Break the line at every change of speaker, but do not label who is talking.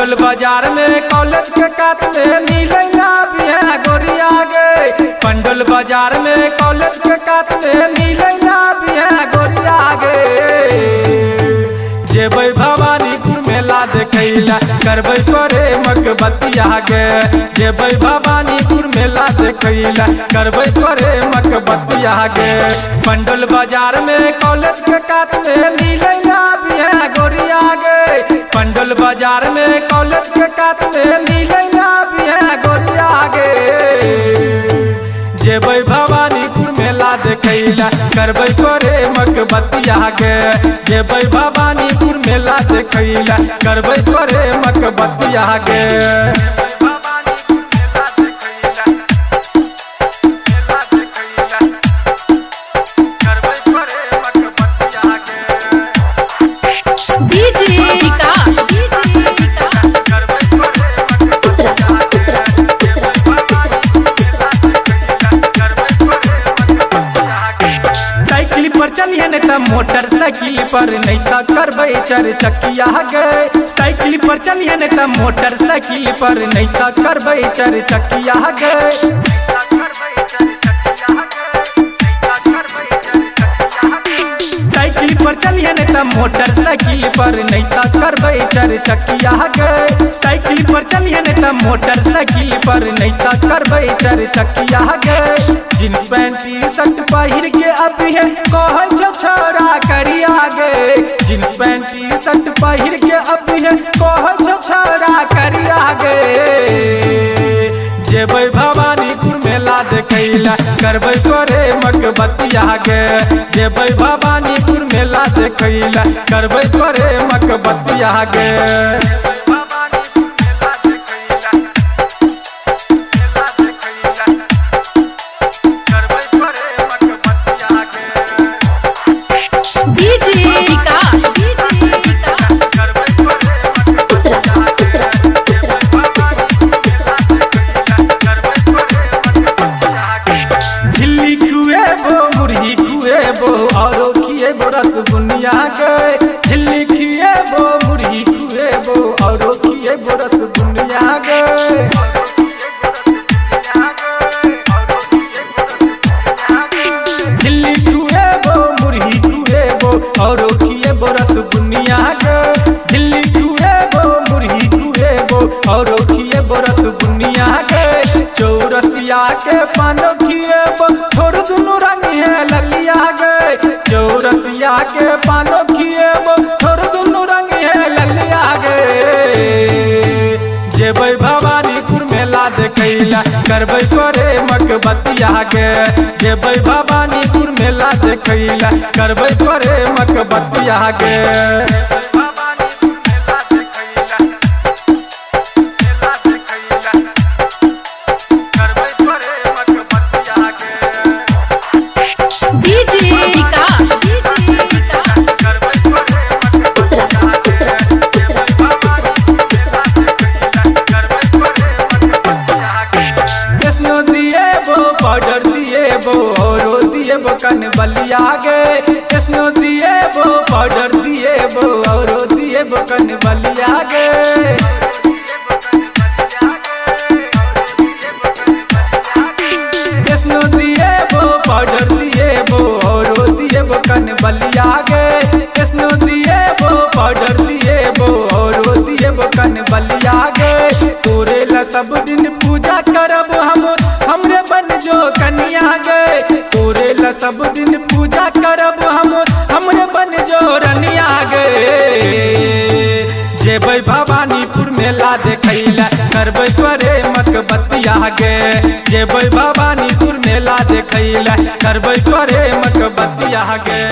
पंडोल बाजार में कॉलेज के कात में मिलेला बिया गोरिया गे। पंडोल बाजार में कॉलेज के कात में मिलेला बिया गोरिया गे। जेबै भवानीपुर मेला देखैला करबै तोरे मकबतिया गे। जेबै भवानीपुर मेला देखैला करबै तोरे मकबतिया गे। पंडोल बाजार में कॉलेज के कात में मिलेला बिया गोरिया गे। पंडोल बाजार में कॉलेज के कात में मिलेला बिया गोरिया गे। जेबै भवानीपुर मेला देखैला करबै तोरे मकबतिया गे। जेबै भवानीपुर मेला देखैला करबै तोरे मकबतिया गे। साइकिल पर चलिए नहीं तो मोटरसाइकिल पर नहीं तो करबै चार चक्किया गे। साइकिल पर चलिए नहीं तो मोटरसाइकिल पर नहीं तो करबै चार चक्किया गे। साइकिल पर चलिए नहीं तो मोटरसाइकिल पर नहीं तो करबै चार चक्किया गे। साइकिल पर चलिए नहीं तो मोटरसाइकिल पर नहीं तो करबै चार चक्किया गे। जींस पैंट टी शर्ट पहिर के अभी है कहै छो छोरा करिया गे। जींस पैंट टी शर्ट पहिर के अभी है कहै छो छोरा करिया गे। जेबै भवानीपुर मेला देखैला करबै तोरे मकबतिया गे। जेबै भवानीपुर मेला देखैला करबै तोरे मकबतिया गे। झिल्ली खुएबो मुरही खुएबो औरो खिएबो रसबुनिया गे। झिल्ली खिएबो मुरही खुएबो औरो खिएबो रसबुनिया गे। झिल्ली खुएबो मुरही खुएबो औरो खिएबो रसबुनिया गे। झिल्ली खुएबो मुरही खुएबो औरो खिएबो रसबुनिया गे। चौरसिया के पानो खिएबो थोड़ दुनु रंग है ललिया गे। चौरसिया के पानो खिएबो थोड़ दुनु रंग है ललिया गे। जेबै भवानीपुर मेला देखैला करबै तोरे मकबतिया गे। जेबै भवानीपुर मेला देखैला करबै तोरे मकबतिया गे। पाउडर दिएबो औरो दिएबो कन बलिया गे। कृष्णो दिएबो पाउडर दिएबो औरो दिएबो कन बलिया गे। कृष्णो दिएबो पाउडर दिएबो औरो दिएबो कन बलिया गे। कृष्णो दिएबो पाउडर दिएबो औरो दिएबो कन बलिया गे। तोरे ला सब दिन पूजा करब हमरे बन जो कन्या गे। तोरे ला सब दिन पूजा करब हमरे बन जो रनिया गे। जेबै भवानीपुर मेला देखैला करबै तोरे मकबतिया गे। जेबै भवानीपुर मेला देखैला करबै तोरे मकबतिया गे।